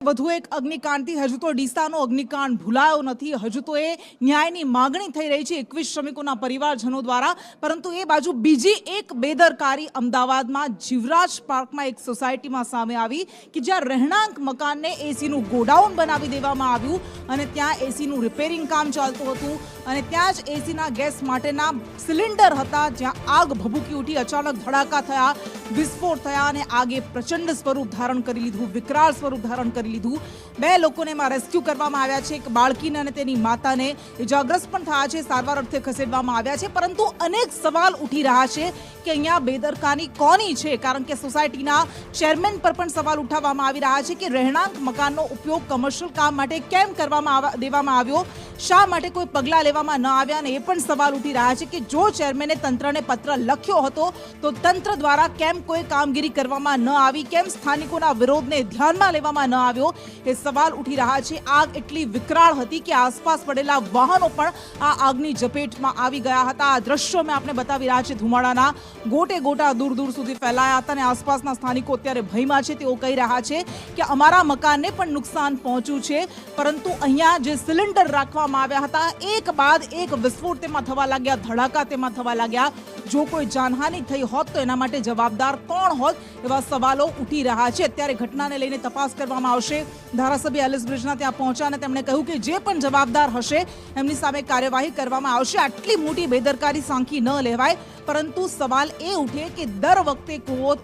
વધુ એક અગ્નિકાંડથી હજુ તો ડીસાનો અગ્નિકાંડ ભૂલાયો નથી। હજુ તો એ ન્યાયની માગણી થઈ રહી છે 21 શ્રમિકોના પરિવારજનો દ્વારા। પરંતુ એ બાજુ બીજી એક બેદરકારી અમદાવાદમાં જીવરાજ પાર્કમાં એક સોસાયટીમાં સામે આવી કે જ્યાં રહેણાંક મકાનને એસીનું ગોડાઉન બનાવી દેવામાં આવ્યું અને ત્યાં એસીનું રિપેરિંગ કામ ચાલતું હતું અને ત્યાં જ એસીના ગેસ માટેના સિલિન્ડર હતા જ્યાં આગ ભભૂકી ઉઠી। અચાનક ધડાકા થયા, વિસ્ફોટ થયા અને આગે પ્રચંડ સ્વરૂપ ધારણ કરી લીધું, વિકરાળ સ્વરૂપ ધારણ કરી લીધું। બે લોકોને એમાં રેસ્ક્યુ કરવામાં આવ્યા છે। એક બાળકીને અને તેની માતાને ઇજાગ્રસ્ત પણ થયા છે, સારવાર અર્થે ખસેડવામાં આવ્યા છે। પરંતુ અનેક સવાલ ઉઠી રહ્યા છે કે અહીંયા બેદરકારી કોની છે, કારણ કે સોસાયટીના ચેરમેન પર પણ સવાલ ઉઠાવવામાં આવી રહ્યા છે કે રહેણાંક મકાનનો ઉપયોગ કમર્શિયલ કામ માટે કેમ કરવામાં દેવામાં આવ્યો, શા માટે કોઈ પગલાં લેવામાં ન આવ્યા। અને એ પણ સવાલ ઉઠી રહ્યા છે કે જો ચેરમેને તંત્રને પત્ર લખ્યો હતો તો તંત્ર દ્વારા કેમ કોઈ કામગીરી કરવામાં ન આવી, કેમ સ્થાનિકોના વિરોધને ધ્યાનમાં લેવામાં ન આવ્યો, એ સવાલ ઉઠી રહ્યા છે। આગ એટલી વિકરાળ હતી કે આસપાસ પડેલા વાહનો પણ આ આગની ઝપેટમાં આવી ગયા હતા। આ દ્રશ્યો મેં આપને બતાવી રહ્યા છે, ધુમાડાના ગોટે ગોટા દૂર દૂર સુધી ફેલાયા હતા અને આસપાસના સ્થાનિકો અત્યારે ભયમાં છે। તેઓ કહી રહ્યા છે કે અમારા મકાનને પણ નુકસાન પહોંચ્યું છે, પરંતુ અહીંયા જે સિલિન્ડર રાખવામાં આવ્યા હતા એક બાદ એક વિસ્ફોટ તેમાં થવા લાગ્યા, ધડાકા તેમાં થવા લાગ્યા। જો કોઈ જાનહાનિ થઈ હોત તો એના માટે જવાબદાર કોણ હોત, એવા સવાલો ઉઠી રહ્યા છે। અત્યારે ઘટનાને લઈને તપાસ કરવામાં આવશે। ધારાસભ્ય એલિસ બ્રિજના ત્યાં પહોંચ્યા અને તેમણે કહ્યું કે જે પણ જવાબદાર હશે એમની સામે કાર્યવાહી કરવામાં આવશે। આટલી મોટી બેદરકારી સાંખી ન લેવાય, પરંતુ સવાલ એ ઉઠે કે દર વખતે કૂવો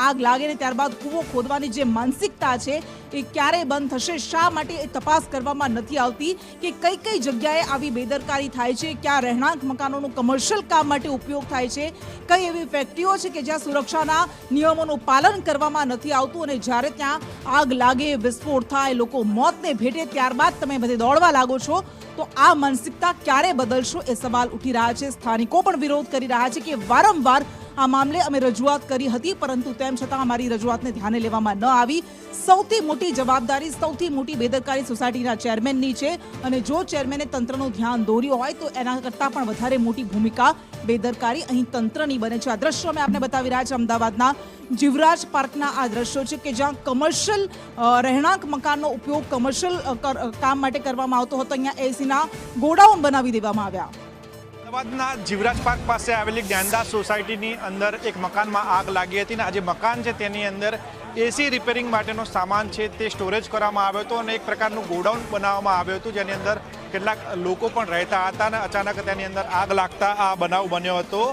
આગ લાગે ને ત્યારબાદ કૂવો ખોદવાની જે માનસિકતા છે એ ક્યારે બંધ થશે, શા માટે એ તપાસ કરવામાં નથી આવતી કે કઈ કઈ જગ્યાએ આવી બેદરકારી થાય છે, ક્યાં રહેણાંક મકાનોનો કમર્શિયલ કામ માટે ઉપયોગ થાય છે, કઈ એવી ફેક્ટરીઓ છે કે જ્યાં સુરક્ષાના નિયમોનું પાલન કરવામાં નથી આવતું અને જ્યારે ત્યાં આગ લાગે, વિસ્ફોટ થાય, લોકો મોતને ભેટે ત્યારબાદ તમે બધે દોડવા લાગો છો, તો આ માનસિકતા ક્યારે બદલશો એ સવાલ ઉઠી રહ્યા છે। સ્થાનિકો પણ વિરોધ કરી રહ્યા છે કે વારંવાર આ મામલે અમે રજૂઆત કરી હતી પરંતુ તેમ છતાં અમારી રજૂઆતને ધ્યાને લેવામાં ન આવી। સૌથી મોટી જવાબદારી, સૌથી મોટી બેદરકારી સોસાયટીના ચેરમેનની છે અને જો ચેરમેને તંત્રનું ધ્યાન દોર્યું હોય તો એના કરતાં પણ વધારે મોટી ભૂમિકા બેદરકારી અહીં તંત્રની બને છે। આ દ્રશ્યો અમે આપને બતાવી રહ્યા છે અમદાવાદના જીવરાજ પાર્કના। આ દ્રશ્યો છે કે જ્યાં કમર્શિયલ રહેણાંક મકાનનો ઉપયોગ કમર્શિયલ કામ માટે કરવામાં આવતો હતો, અહીંયા એસીના ગોડાઉન બનાવી દેવામાં આવ્યા। અમદાવાદના જીવરાજ પાર્ક પાસે આવેલી જ્ઞાનદાસ સોસાયટીની અંદર એક મકાનમાં આગ લાગી હતી અને આ જે મકાન છે તેની અંદર એસી રિપેરિંગ માટેનો સામાન છે તે સ્ટોરેજ કરવામાં આવ્યો હતો અને એક પ્રકારનું ગોડાઉન બનાવવામાં આવ્યું હતું જેની અંદર કેટલાક લોકો પણ રહેતા હતા અને અચાનક તેની અંદર આગ લાગતા આ બનાવ બન્યો હતો।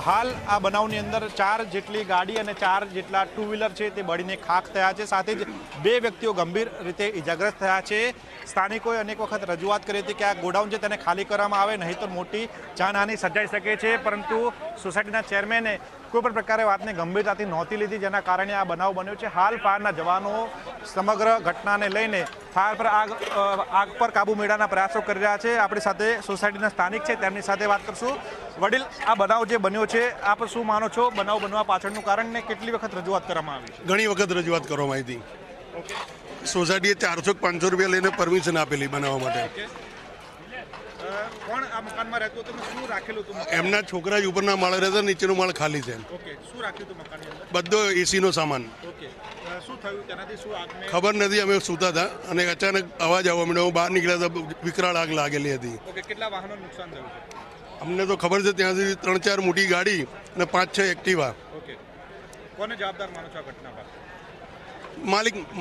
હાલ આ બનાવની અંદર 4 જેટલી ગાડી અને 4 જેટલા ટુ વ્હીલર છે તે બળીને ખાખ થયા છે, સાથે જ 2 વ્યક્તિઓ ગંભીર રીતે ઇજાગ્રસ્ત થયા છે। સ્થાનિકોએ અનેક વખત રજૂઆત કરી હતી કે આ ગોડાઉન છે તેને ખાલી કરવામાં આવે, નહીં તો મોટી જાનહાનિ સર્જાઈ શકે છે, પરંતુ સોસાયટીના ચેરમેને કોઈ પણ પ્રકારે વાતને ગંભીરતાથી નહોતી લીધી, જેના કારણે આ બનાવ બન્યો છે। હાલ ફાયરના જવાનો સમગ્ર ઘટનાને લઈને ફાયર પર આગ પર કાબુ મેળવવાના પ્રયાસો કરી રહ્યા છે। આપણી સાથે સોસાયટીના સ્થાનિક છે, તેમની સાથે વાત કરશું। વડીલ, આ બનાવ જે બન્યો છે આપ શું માનો છો, બનાવ બનવા પાછળનું કારણ ને કેટલી વખત રજૂઆત કરવામાં આવી? ઘણી વખત રજૂઆત કરવામાં આવી હતી। સોસાયટીએ 400-500 રૂપિયા લઈને પરમિશન આપેલી બનાવવા માટે। કોણ આ મકાનમાં રહેતું હતું, શું રાખેલું હતું? એમના છોકરા જ ઉપરના માળે રહેતા, નીચેનો માળ ખાલી છે। ઓકે, શું રાખ્યું હતું મકાનની અંદર? બધો એસીનો સામાન। ઓકે, શું થયું તેનાથી, શું આગને? ખબર નથી, અમે સૂતા હતા અને અચાનક અવાજ આવવા માંડ્યો, બહાર નીકળ્યા હતા, વિકરાળ આગ લાગેલી હતી। ઓકે, કેટલા વાહનોનું નુકસાન થયું છે? અમને તો ખબર છે ત્યાં સુધી 3-4 મોટી ગાડી અને 5-6 એક્ટિવા। ઓકે, કોને જવાબદાર માનો છો આ ઘટના પર?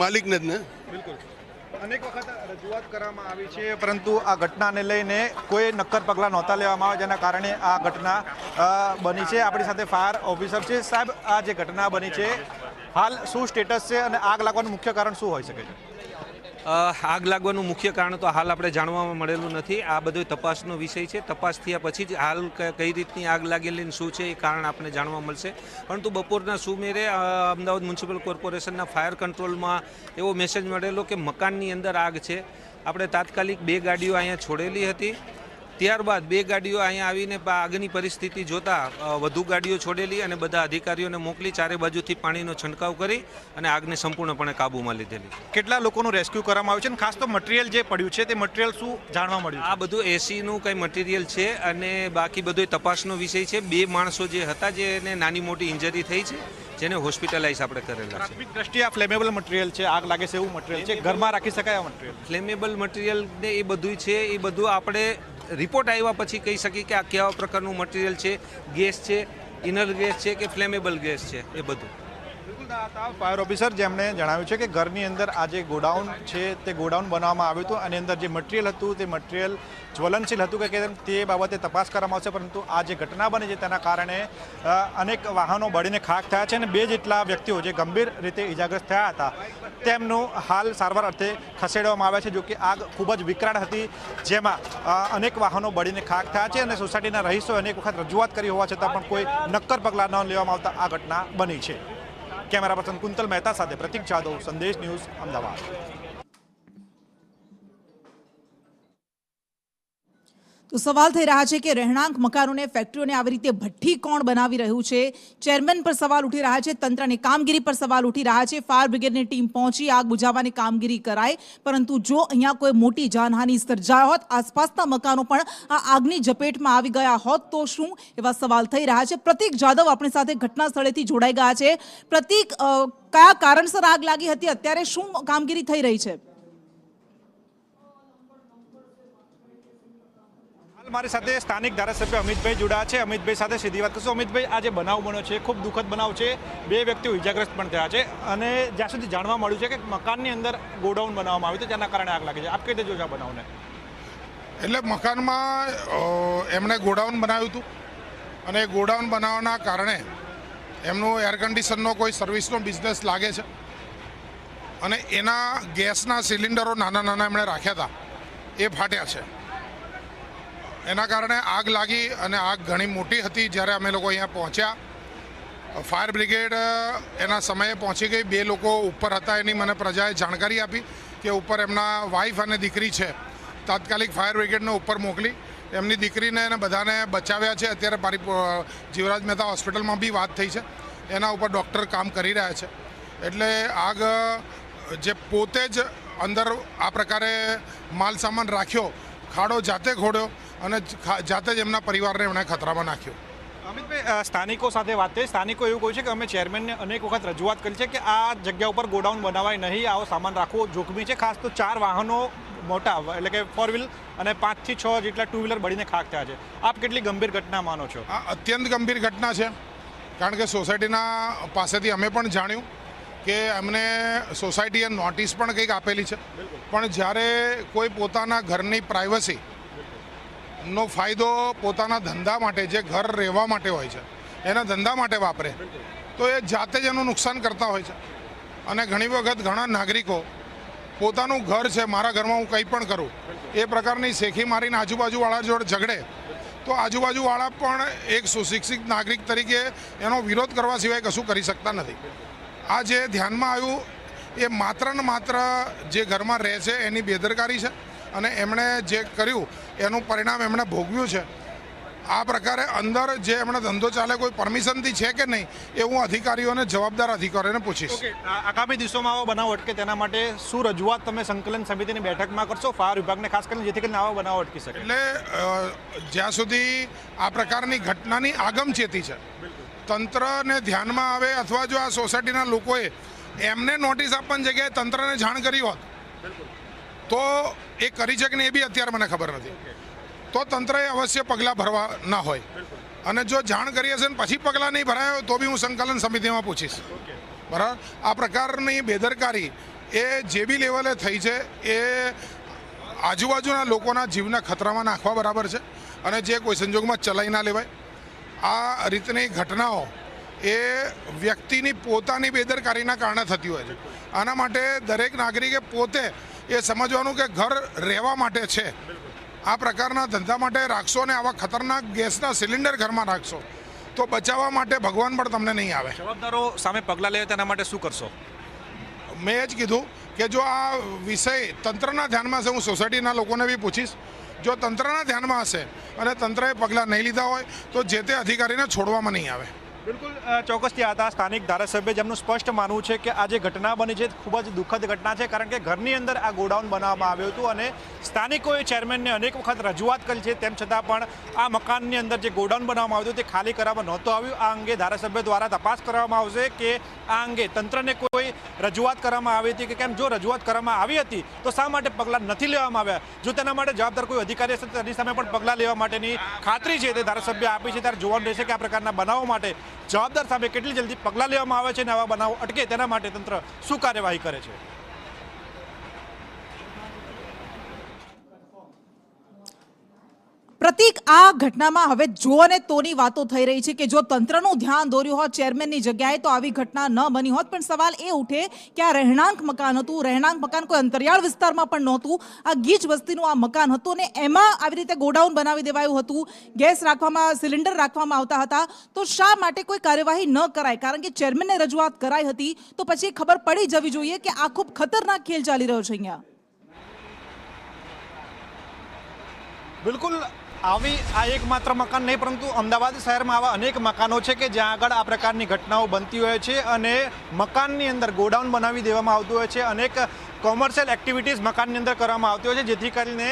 માલિકને જ ને। બિલકુલ, અનેક વખત રજૂઆત કરવામાં આવી છે પરંતુ આ ઘટનાને લઈને કોઈ નક્કર પગલાં નહોતા લેવામાં આવ્યા, જેના કારણે આ ઘટના બની છે। આપણી સાથે ફાયર ઓફિસર છે। સાહેબ, આ જે ઘટના બની છે હાલ શું સ્ટેટસ છે અને આગ લાગવાનું મુખ્ય કારણ શું હોઈ શકે છે? આગ લાગવાનું મુખ્ય કારણ તો હાલ આપણે જાણવામાં મળેલું નથી। આ બધો તપાસનો વિષય છે, તપાસ થયા પછી જ હાલ કઈ રીતની આગ લાગેલી શું છે એ કારણ આપણે જાણવા મળશે। પરંતુ બપોરના સુમેરે અમદાવાદ મ્યુનિસિપલ કોર્પોરેશનના ફાયર કંટ્રોલમાં એવો મેસેજ મળેલો કે મકાનની અંદર આગ છે। આપણે તાત્કાલિક 2 ગાડીઓ અહીંયા છોડેલી હતી ત્યારબાદ 2 ગાડીઓ અહીંયા આવીને આગની પરિસ્થિતિ જોતા વધુ ગાડીઓ છોડેલી અને બધા અધિકારીઓને મોકલી ચારે બાજુથી પાણીનો છંટકાવ કરી અને આગને સંપૂર્ણપણે કાબૂમાં લીધેલી. કેટલા લોકોનું રેસ્ક્યુ કરવામાં આવ્યું છે અને ખાસ તો મટીરિયલ જે પડ્યું છે તે મટીરિયલ શું જાણવા મળ્યું આ બધું એસીનું કંઈ મટીરિયલ છે અને બાકી બધો તપાસનો વિષય છે. 2 માણસો જે હતા જેને નાની મોટી ઇન્જરી થઈ છે જેને હોસ્પિટલાઇઝ આપણે કરેલા છે. પ્રાથમિક દ્રષ્ટિએ આ ફ્લેમેબલ મટીરિયલ છે, આગ લાગે છે એવું મટીરિયલ છે, ઘરમાં રાખી શકાય આ મટીરિયલ? ફ્લેમેબલ મટીરિયલ ને એ બધું છે, એ બધું આપણે રિપોર્ટ આવ્યા પછી કહી શકીએ કે આ કેવા પ્રકારનું મટીરિયલ છે, ગેસ છે, ઇનર ગેસ છે કે ફ્લેમેબલ ગેસ છે, એ બધું. ફાયર ઓફિસર જેમણે જણાવ્યું છે કે ઘરની અંદર આ જે ગોડાઉન છે તે ગોડાઉન બનાવવામાં આવ્યું હતું અને અંદર જે મટીરિયલ હતું તે મટીરિયલ જ્વલનશીલ હતું કે કેમ તે બાબતે તપાસ કરવામાં આવશે, પરંતુ આ જે ઘટના બની છે તેના કારણે અનેક વાહનો બળીને ખાખ થયા છે અને 2 જેટલા વ્યક્તિઓ જે ગંભીર રીતે ઇજાગ્રસ્ત થયા હતા તેમનું હાલ સારવાર અર્થે ખસેડવામાં આવ્યા છે. જો કે આગ ખૂબ જ વિકરાળ હતી જેમાં અનેક વાહનો બળીને ખાખ થયા છે અને સોસાયટીના રહીશોએ અનેક વખત રજૂઆત કરી હોવા છતાં પણ કોઈ નક્કર પગલાં ન લેવામાં આવતા આ ઘટના બની છે. કેમેરા પર્સન કુંતલ મહેતા સાથે પ્રતિક જાદવ, સંદેશ ન્યૂઝ, અમદાવાદ. તો સવાલ થઈ રહ્યા છે કે રહેણાંક મકાનોને, ફેક્ટરીઓને આવી રીતે ભઠ્ઠી કોણ બનાવી રહ્યું છે? ચેરમેન પર સવાલ ઉઠી રહ્યા છે, તંત્રની કામગીરી પર સવાલ ઉઠી રહ્યા છે. ફાયર બ્રિગેડની ટીમ પહોંચી આગ બુઝાવવાની કામગીરી કરાઈ, પરંતુ જો અહીંયા કોઈ મોટી જાનહાનિ સર્જાય હોત, આસપાસના મકાનો પણ આ આગની ઝપેટમાં આવી ગયા હોત તો શું? એવા સવાલ થઈ રહ્યા છે. પ્રતિક જાદવ આપણી સાથે ઘટના સ્થળેથી જોડાઈ ગયા છે. પ્રતિક, કયા કારણસર આગ લાગી હતી? અત્યારે શું કામગીરી થઈ રહી છે? મારી સાથે સ્થાનિક ધારાસભ્ય અમિતભાઈ જોડાયા છે. અમિતભાઈ સાથે સીધી વાત કરશું. અમિતભાઈ, આ જે બનાવ બન્યો છે ખૂબ દુઃખદ બનાવ છે, 2 વ્યક્તિઓ ઇજાગ્રસ્ત પણ થયા છે અને જ્યાં સુધી જાણવા મળ્યું છે કે મકાનની અંદર ગોડાઉન બનાવવામાં આવ્યું હતું જેના કારણે આગ લાગી છે. આપ કઈ રીતે જોશો આ બનાવને? એટલે મકાનમાં એમણે ગોડાઉન બનાવ્યું હતું અને ગોડાઉન બનાવવાના કારણે એમનું એર કન્ડિશનનો કોઈ સર્વિસનો બિઝનેસ લાગે છે અને એના ગેસના સિલિન્ડરો નાના નાના એમણે રાખ્યા હતા, એ ફાટ્યા છે. એના કારણે આગ લાગી અને આગ ઘણી મોટી હતી. જ્યારે અમે લોકો અહીંયા પહોંચ્યા, ફાયર બ્રિગેડ એના સમયે પહોંચી ગઈ. 2 લોકો ઉપર હતા એની મને પ્રજાએ જાણકારી આપી કે ઉપર એમના વાઈફ અને દીકરી છે. તાત્કાલિક ફાયર બ્રિગેડને ઉપર મોકલી એમની દીકરીને અને બધાને બચાવ્યા છે. અત્યારે જીવરાજ મહેતા હોસ્પિટલમાં બી વાત થઈ છે, એના ઉપર ડૉક્ટર કામ કરી રહ્યા છે. એટલે આગ જે પોતે જ અંદર આ પ્રકારે માલ સામાન રાખ્યો, ખાડો જાતે ખોડ્યો અને જાતે જ એમના પરિવારને એમણે ખતરામાં નાખ્યો. અમિતભાઈ, સ્થાનિકો સાથે વાત થઈ. સ્થાનિકો એવું કહ્યું છે કે અમે ચેરમેનને અનેક વખત રજૂઆત કરી છે કે આ જગ્યા ઉપર ગોડાઉન બનાવાય નહીં, આવો સામાન રાખવો જોખમી છે. ખાસ તો 4 વાહનો મોટા એટલે કે 4 વ્હીલ અને 5 થી 6 જેટલા 2 વ્હીલર બળીને ખાખ થયા છે. આપ કેટલી ગંભીર ઘટના માનો છો? આ અત્યંત ગંભીર ઘટના છે, કારણ કે સોસાયટીના પાસેથી અમે પણ જાણ્યું કે અમને સોસાયટીએ નોટિસ પણ કંઈક આપેલી છે, પણ જ્યારે કોઈ પોતાના ઘરની પ્રાઇવસી નો ફાયદો પોતાના ધંધા માટે, જે ઘર રહેવા માટે હોય છે એના ધંધા માટે વાપરે તો એ જાતે જ એનું નુકસાન કરતા હોય છે. અને ઘણી વખત ઘણા નાગરિકો પોતાનું ઘર છે, મારા ઘરમાં હું કંઈ પણ કરું, એ પ્રકારની શેખી મારીને આજુબાજુવાળા જોડે ઝઘડે તો આજુબાજુવાળા પણ એક સુશિક્ષિત નાગરિક તરીકે એનો વિરોધ કરવા સિવાય કશું કરી શકતા નથી. આ જે ધ્યાનમાં આવ્યું એ માત્ર ને માત્ર જે ઘરમાં રહે છે એની બેદરકારી છે અને એમણે જે કર્યું એનું પરિણામ એમણે ભોગવ્યું છે. આ પ્રકારે અંદર જે એમણે ધંધો ચાલે કોઈ પરમિશનથી છે કે નહીં એ હું અધિકારીઓને, જવાબદાર અધિકારીઓને પૂછીશ. આગામી દિવસોમાં આવો બનાવ અટકે તેના માટે શું રજૂઆત તમે સંકલન સમિતિની બેઠકમાં કરશો ફાયર વિભાગને, ખાસ કરીને જેથી કરીને આવો બનાવ અટકી શકે? એટલે જ્યાં સુધી આ પ્રકારની ઘટનાની આગમચેતી છે, તંત્રને ધ્યાનમાં આવે અથવા જો આ સોસાયટીના લોકોએ એમને નોટિસ આપવાની જગ્યાએ તંત્રને જાણ કરી હોત તો એ કરી છે કે નહીં એ બી અત્યારે મને ખબર નથી. તો તંત્રએ અવશ્ય પગલાં ભરવા ના હોય અને જો જાણ કરી હશે ને પછી પગલાં નહીં ભરાય હોય તો બી હું સંકલન સમિતિમાં પૂછીશ. બરાબર, આ પ્રકારની બેદરકારી એ જે બી લેવલે થઈ છે એ આજુબાજુના લોકોના જીવના ખતરામાં નાખવા બરાબર છે અને જે કોઈ સંજોગમાં ચલાવી ના લેવાય. આ રીતની ઘટનાઓ એ વ્યક્તિની પોતાની બેદરકારીના કારણે થતી હોય છે. આના માટે દરેક નાગરિકે પોતે એ સમજવાનું કે ઘર રહેવા માટે છે, આ પ્રકારના ધંધા માટે રાખશો ને આવા ખતરનાક ગેસના સિલિન્ડર ઘરમાં રાખશો તો બચાવવા માટે ભગવાન પણ તમને નહીં આવે. જવાબદારો સામે પગલાં લે તેના માટે શું કરશો? મેં જ કીધું કે જો આ વિષય તંત્રના ધ્યાનમાં છે, હું સોસાયટીના લોકોને બી પૂછીશ, જો તંત્રના ધ્યાનમાં હશે અને તંત્રએ પગલાં નહીં લીધા હોય તો જે તે અધિકારીને છોડવામાં નહીં આવે. બિલકુલ ચોક્કસથી આ હતા સ્થાનિક ધારાસભ્ય, જેમનું સ્પષ્ટ માનવું છે કે આ જે ઘટના બની છે ખૂબ જ દુઃખદ ઘટના છે, કારણ કે ઘરની અંદર આ ગોડાઉન બનાવવામાં આવ્યું હતું અને સ્થાનિકોએ ચેરમેનને અનેક વખત રજૂઆત કરી છે, તેમ છતાં પણ આ મકાનની અંદર જે ગોડાઉન બનાવવામાં આવ્યું તે ખાલી કરવામાં નહોતું આવ્યું. આ અંગે ધારાસભ્ય દ્વારા તપાસ કરવામાં આવશે કે આ અંગે તંત્રને કોઈ રજૂઆત કરવામાં આવી હતી કે કેમ. જો રજૂઆત કરવામાં આવી હતી તો શા માટે પગલાં નથી લેવામાં આવ્યા? જો તેના માટે જવાબદાર કોઈ અધિકારી હશે તેની સામે પણ પગલાં લેવા માટેની ખાતરી છે તે ધારાસભ્ય આપી છે. ત્યારે જોવાનું રહેશે કે આ પ્રકારના બનાવો માટે જવાબદાર સામે કેટલી જલ્દી પગલાં લેવામાં આવે છે અને આવા બનાવો અટકે તેના માટે તંત્ર શું કાર્યવાહી કરે છે. પ્રતિક, આ ઘટનામાં હવે જો અને તોની વાતો થઈ રહી છે કે જો તંત્રનું ધ્યાન દોર્યું હોત ચેરમેનની જગ્યાએ તો આવી ઘટના ન બની હોત. પણ સવાલ એ ઉઠે કે આ રહેણાંક મકાન હતું, રહેણાંક મકાન કોઈ અંતરિયાળ વિસ્તારમાં પણ નહોતું, આ ગીચ વસ્તીનું આ મકાન હતું અને એમાં આવી રીતે ગોડાઉન બનાવી દેવાયું હતું, ગેસ રાખવામાં, સિલિન્ડર રાખવામાં આવતા હતા, તો શા માટે કોઈ કાર્યવાહી ન કરાય? કારણ કે ચેરમેનને રજૂઆત કરાઈ હતી તો પછી ખબર પડી જવી જોઈએ કે આ ખૂબ ખતરનાક ખેલ ચાલી રહ્યો છે અહીંયા. બિલકુલ આવી આ એકમાત્ર મકાન નહીં, પરંતુ અમદાવાદ શહેરમાં આવા અનેક મકાનો છે કે જ્યાં આગળ આ પ્રકારની ઘટનાઓ બનતી હોય છે અને મકાનની અંદર ગોડાઉન બનાવી દેવામાં આવતું હોય છે. અનેક કોમર્શિયલ એક્ટિવિટીઝ મકાનની અંદર કરવામાં આવતી હોય છે, જેથી કરીને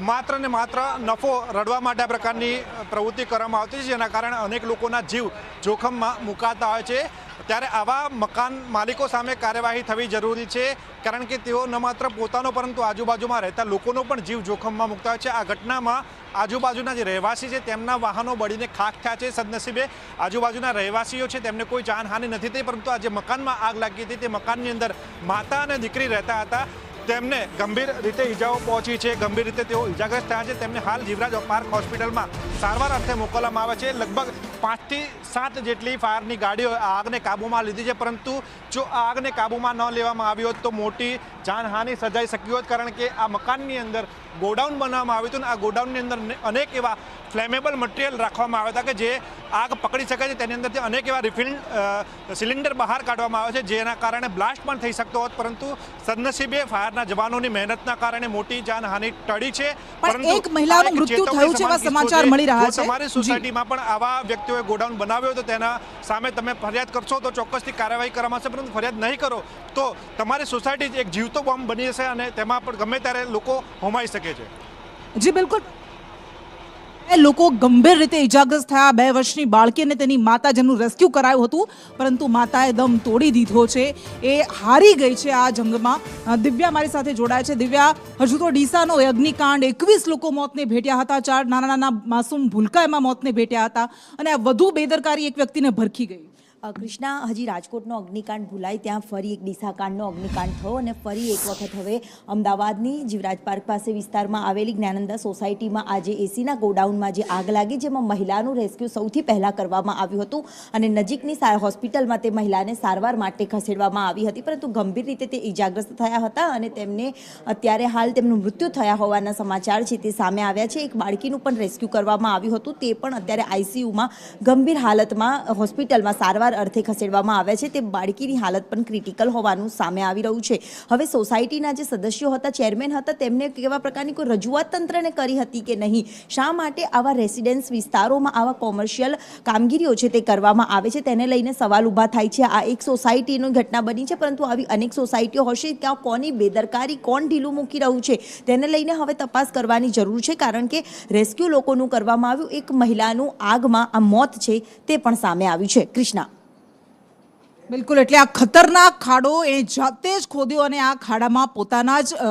માત્ર ને માત્ર નફો રડવા માટે આ પ્રકારની પ્રવૃત્તિ કરવામાં આવતી છે, જેના કારણે અનેક લોકોના જીવ જોખમમાં મુકાતા હોય છે. ત્યારે આવા મકાન માલિકો સામે કાર્યવાહી થવી જરૂરી છે, કારણ કે તેઓ ન માત્ર પોતાનો પરંતુ આજુબાજુમાં રહેતા લોકોનો પણ જીવ જોખમમાં મૂકતા હોય છે. આ ઘટનામાં આજુબાજુના જે રહેવાસી છે તેમના વાહનો બળીને ખાખ થયા છે. સદનસીબે આજુબાજુના રહેવાસીઓ છે તેમને કોઈ જાનહાનિ નથી થઈ, પરંતુ આ જે મકાનમાં આગ લાગી હતી તે મકાનની અંદર માતા અને દીકરી રહેતા હતા, તેમને ગંભીર રીતે ઈજાઓ પહોંચી છે, ગંભીર રીતે તેઓ ઈજાગ્રસ્ત થયા છે. તેમને હાલ જીવરાજ પાર્ક હોસ્પિટલમાં સારવાર અર્થે મોકલવામાં આવે છે. લગભગ 5 થી 7 જેટલી ફાયરની ગાડીઓ આગને કાબૂમાં લીધી છે, પરંતુ જો આ આગને કાબૂમાં ન લેવામાં આવી હોત તો મોટી જાનહાનિ સર્જાઈ શકી હોત, કારણ કે આ મકાનની અંદર ગોડાઉન બનાવવામાં આવ્યું હતું અને આ ગોડાઉનની અંદર અનેક એવા ફ્લેમેબલ મટીરિયલ રાખવામાં આવ્યા હતા કે જે આગ પકડી શકે છે. તેની અંદરથી અનેક એવા રિફિલ સિલિન્ડર બહાર કાઢવામાં આવે છે, જેના કારણે બ્લાસ્ટ પણ થઈ શકતો હોત, પરંતુ સદનસીબે ફાયરના જવાનોની મહેનતના કારણે મોટી જાનહાનિ ટળી છે. પણ એક મહિલાનું મૃત્યુ થયું છે એવા સમાચાર મળી રહ્યા છે. તમારી સોસાયટીમાં પણ આવા વ્યક્તિઓએ ગોડાઉન બનાવ્યો તો તેના સામે તમે ફરિયાદ કરશો તો ચોક્કસથી કાર્યવાહી કરવામાં આવશે, પરંતુ ફરિયાદ નહીં કરો તો તમારી સોસાયટી એક જીવતો બોમ્બ બની જશે અને તેમાં પણ ગમે ત્યારે લોકો હોમાઈ શકે છે. જી બિલકુલ, લોકો ગંભીર રીતે ઇજાગ્રસ્ત થયા. 2 વર્ષની બાળકી અને તેની માતા, જેનું રેસ્ક્યુ કરાયું હતું, પરંતુ માતાએ દમ તોડી દીધો છે, એ હારી ગઈ છે આ જંગમાં. દિવ્યા મારી સાથે જોડાય છે. દિવ્યા, હજુ તો ડીસાનો અગ્નિકાંડ, 21 લોકો મોતને ભેટ્યા હતા, 4 નાના નાના માસૂમ ભૂલકા એમાં મોતને ભેટ્યા હતા અને આ વધુ બેદરકારી એક વ્યક્તિને ભરખી ગઈ. કૃષ્ણા, હજી રાજકોટનો અગ્નિકાંડ ભૂલાય ત્યાં ફરી એક ડીસાકાંડનો અગ્નિકાંડ થયો અને ફરી એક વખત હવે અમદાવાદની જીવરાજ પાર્ક પાસે વિસ્તારમાં આવેલી જ્ઞાનંદા સોસાયટીમાં આજે એસીના ગોડાઉનમાં જે આગ લાગી, જેમાં મહિલાનું રેસ્ક્યુ સૌથી પહેલાં કરવામાં આવ્યું હતું અને નજીકની હોસ્પિટલમાં તે મહિલાને સારવાર માટે ખસેડવામાં આવી હતી, પરંતુ ગંભીર રીતે તે ઇજાગ્રસ્ત થયા હતા અને તેમને અત્યારે હાલ તેમનું મૃત્યુ થયા હોવાના સમાચાર છે તે સામે આવ્યા છે. એક બાળકીનું પણ રેસ્ક્યુ કરવામાં આવ્યું હતું, તે પણ અત્યારે આઈસીયુમાં ગંભીર હાલતમાં હોસ્પિટલમાં સારવાર અર્થે ખસેડવામાં આવ્યા છે. તે બાળકીની હાલત પણ ક્રિટિકલ હોવાનું સામે આવી રહ્યું છે. હવે સોસાયટીના જે સદસ્યો હતા, ચેરમેન હતા, તેમને કેવા પ્રકારની કોઈ રજૂઆત તંત્રને કરી હતી કે નહીં? શા માટે આવા રેસિડેન્સ વિસ્તારોમાં આવા કોમર્શિયલ કામગીરીઓ છે તે કરવામાં આવે છે, તેને લઈને સવાલ ઊભા થાય છે. આ એક સોસાયટીની ઘટના બની છે, પરંતુ આવી અનેક સોસાયટીઓ હશે, ત્યાં કોની બેદરકારી, કોણ ઢીલું મૂકી રહ્યું છે, તેને લઈને હવે તપાસ કરવાની જરૂર છે, કારણ કે રેસ્ક્યુ લોકોનું કરવામાં આવ્યું, એક મહિલાનું આગમાં આ મોત છે તે પણ સામે આવ્યું છે. કૃષ્ણા, બિલકુલ, એટલે આ ખતરનાક ખાડો એ જાતે જ ખોદ્યો અને આ ખાડામાં પોતાના જ